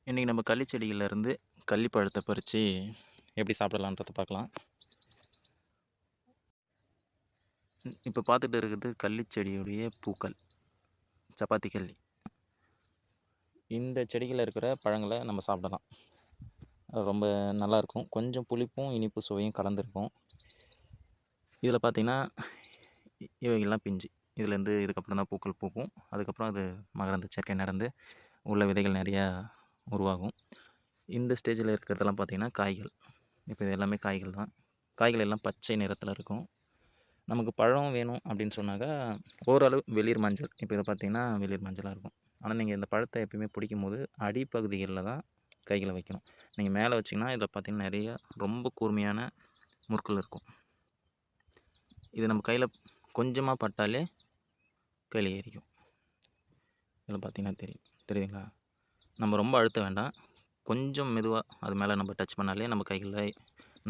இன்றைக்கி நம்ம கள்ளி செடியிலேருந்து கள்ளி பழத்தை பறித்து எப்படி சாப்பிடலான்றத பார்க்கலாம். இப்போ பார்த்துட்டு இருக்கிறது கள்ளி செடியுடைய பூக்கள், சப்பாத்தி கள்ளி. இந்த செடிகளில் இருக்கிற பழங்களை நம்ம சாப்பிடலாம். அது ரொம்ப நல்லாயிருக்கும். கொஞ்சம் புளிப்பும் இனிப்பு சுவையும் கலந்துருக்கும். இதில் பார்த்திங்கன்னா இவைகள்லாம் பிஞ்சு. இதுலேருந்து இதுக்கப்புறம் தான் பூக்கள் பூக்கும். அதுக்கப்புறம் அது மகரந்த சேர்க்கை நடந்து உள்ள விதைகள் நிறையா உருவாகும். இந்த ஸ்டேஜில் இருக்கிறதெல்லாம் பார்த்திங்கன்னா காய்கள். இப்போ இது எல்லாமே காய்கள் தான். காய்கள் எல்லாம் பச்சை நிறத்தில் இருக்கும். நமக்கு பழம் வேணும் அப்படின்னு சொன்னாக்கா ஓரளவு வெளிர் மஞ்சள். இப்போ இதை பார்த்திங்கன்னா வெளிர் மஞ்சளாக இருக்கும். ஆனால் நீங்கள் இந்த பழத்தை எப்பயுமே பிடிக்கும்போது அடிப்பகுதிகளில் தான் கைகளை வைக்கணும். நீங்கள் மேலே வச்சிங்கன்னா இதில் பார்த்திங்கன்னா நிறைய ரொம்ப கூர்மையான முற்கள் இருக்கும். இது நம்ம கையில் கொஞ்சமாக பட்டாலே கையில் ஏறிக்கும். இதில் பார்த்திங்கன்னா தெரியுதுங்களா? நம்ம ரொம்ப அழுத்த வேண்டாம். கொஞ்சம் மெதுவாக அது மேலே நம்ம டச் பண்ணாலே நம்ம கைகளில்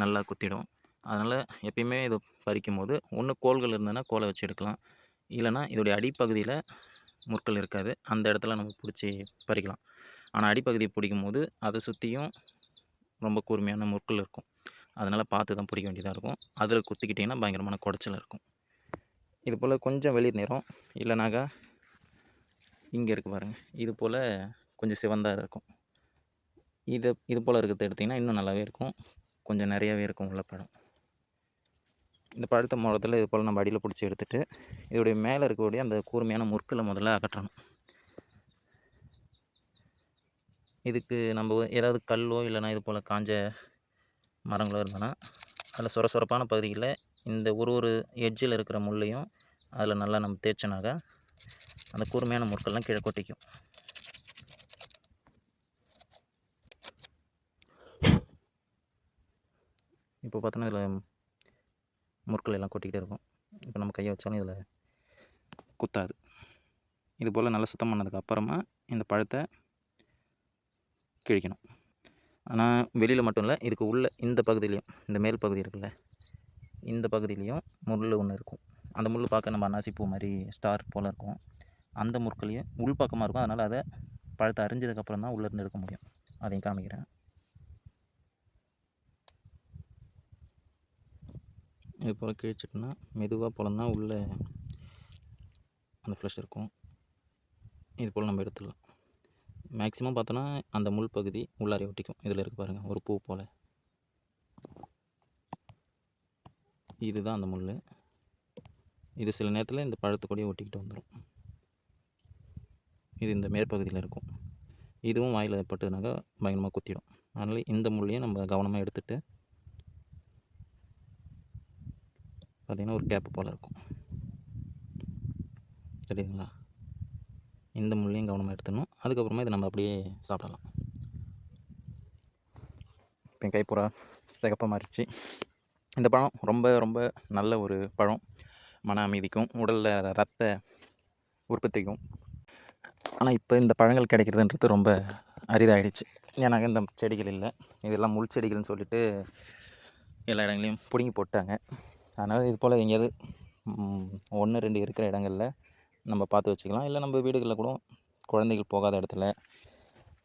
நல்லா குத்திடும். அதனால் எப்பயுமே இது பறிக்கும் போது ஒன்று கோல்கள் இருந்ததுன்னா கோலை வச்சு எடுக்கலாம். இல்லைனா இதோடைய அடிப்பகுதியில் முற்கள் இருக்காது. அந்த இடத்துல நம்ம பிடிச்சி பறிக்கலாம். ஆனால் அடிப்பகுதியை பிடிக்கும் போது அதை சுற்றியும் ரொம்ப கூர்மையான முற்கள் இருக்கும். அதனால் பார்த்து தான் பிடிக்க வேண்டியதாக இருக்கும். அதில் குத்திக்கிட்டிங்கன்னா பயங்கரமான குடைச்சல் இருக்கும். இது போல் கொஞ்சம் வெளிர் நிறம் இல்லைனாக்கா இங்கே இருக்குது பாருங்கள், இது போல் கொஞ்சம் சிவந்தாக இருக்கும். இது போல் இருக்கிறத எடுத்திங்கன்னா இன்னும் நல்லாவே இருக்கும். கொஞ்சம் நிறையாவே இருக்கும் உள்ள பழம். இந்த பழத்தை முதல்ல இது போல் நம்ம அடியில் பிடிச்சி எடுத்துகிட்டு இதோடைய மேலே இருக்கக்கூடிய அந்த கூர்மையான முற்களை முதல்ல அகற்றணும். இதுக்கு நம்ம ஏதாவது கல்லோ இல்லைனா இது போல் காஞ்ச மரங்களோ இருந்ததுன்னா அதில் சொரப்பான பகுதிகளில் இந்த ஒரு எட்ஜில் இருக்கிற முள்ளையும் அதில் நல்லா நம்ம தேய்ச்சனாக அந்த கூர்மையான முற்கள்லாம் கீழே கொட்டிக்கும். இப்போ பார்த்தோன்னா இதில் முற்கள் எல்லாம் கொட்டிக்கிட்டே இருக்கும். இப்போ நம்ம கையை வச்சாலும் இதில் குத்தாது. இது போல் நல்லா சுத்தம் பண்ணதுக்கு அப்புறமா இந்த பழத்தை கிழிக்கணும். ஆனால் வெளியில் மட்டும் இல்லை, இதுக்கு உள்ள இந்த பகுதியிலையும், இந்த மேல் பகுதி இருக்குல்ல, இந்த பகுதியிலையும் முள் ஒன்று இருக்கும். அந்த முள் பார்க்க நம்ம அன்னாசிப்பூ மாதிரி ஸ்டார் போல் இருக்கும். அந்த முற்களையும் உள் பக்கமாக இருக்கும். அதனால் அதை பழத்தை அரிஞ்சதுக்கப்புறம் தான் உள்ளேருந்து எடுக்க முடியும். அதையும் காமிக்கிறேன். இது போல் கிழிச்சிட்டோன்னா மெதுவாக போலன்னா உள்ளே அந்த ஃப்ளஷ் இருக்கும். இது போல் நம்ம எடுத்துடலாம். மேக்ஸிமம் பார்த்தோன்னா அந்த முள் பகுதி உள்ளாரே ஒட்டிக்கும். இதில் இருக்குது பாருங்கள், ஒரு பூ போல். இதுதான் அந்த முள். இது சில நேரத்தில் இந்த பழத்துக்கூடயே ஒட்டிக்கிட்டு வந்துடும். இது இந்த மேற்பகுதியில் இருக்கும். இதுவும் வாயில் பட்டதுனாக்கா பயங்கரமாக குத்திடும். அதனால் இந்த முள்ளையும் நம்ம கவனமாக எடுத்துகிட்டு பார்த்திங்கன்னா ஒரு கேப்பு போல் இருக்கும். தெரியுதுங்களா? இந்த முள்ளையும் கவனமாக எடுத்துடணும். அதுக்கப்புறமா இதை நம்ம அப்படியே சாப்பிடலாம். இப்போ என் கை பூரா சிகப்பாக மாறிடுச்சு. இந்த பழம் ரொம்ப ரொம்ப நல்ல ஒரு பழம். மன அமைதிக்கும் உடலில் ரத்த உற்பத்திக்கும். ஆனால் இப்போ இந்த பழங்கள் கிடைக்கிறதுன்றது ரொம்ப அரிதாகிடுச்சு. ஏன்னாக்க இந்த செடிகள் இல்லை, இதெல்லாம் முள் செடிகள்னு சொல்லிட்டு எல்லா இடங்களையும் பிடுங்கி போட்டாங்க. அதனால் இது போல் எங்கேயாவது 1, 2 இருக்கிற இடங்களில் நம்ம பார்த்து வச்சுக்கலாம். இல்லை நம்ம வீடுகளில் கூட குழந்தைகள் போகாத இடத்துல,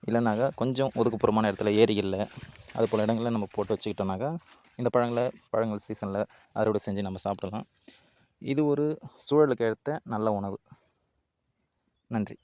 இல்லைனாக்கா கொஞ்சம் ஒதுக்குப்புறமான இடத்துல, ஏரிகளில், அது போல் இடங்களில் நம்ம போட்டு வச்சுக்கிட்டோம்னாக்கா இந்த பழங்கள் சீசனில் அறுவடை செஞ்சு நம்ம சாப்பிடலாம். இது ஒரு சூழலுக்கு ஏற்ற நல்ல உணவு. நன்றி.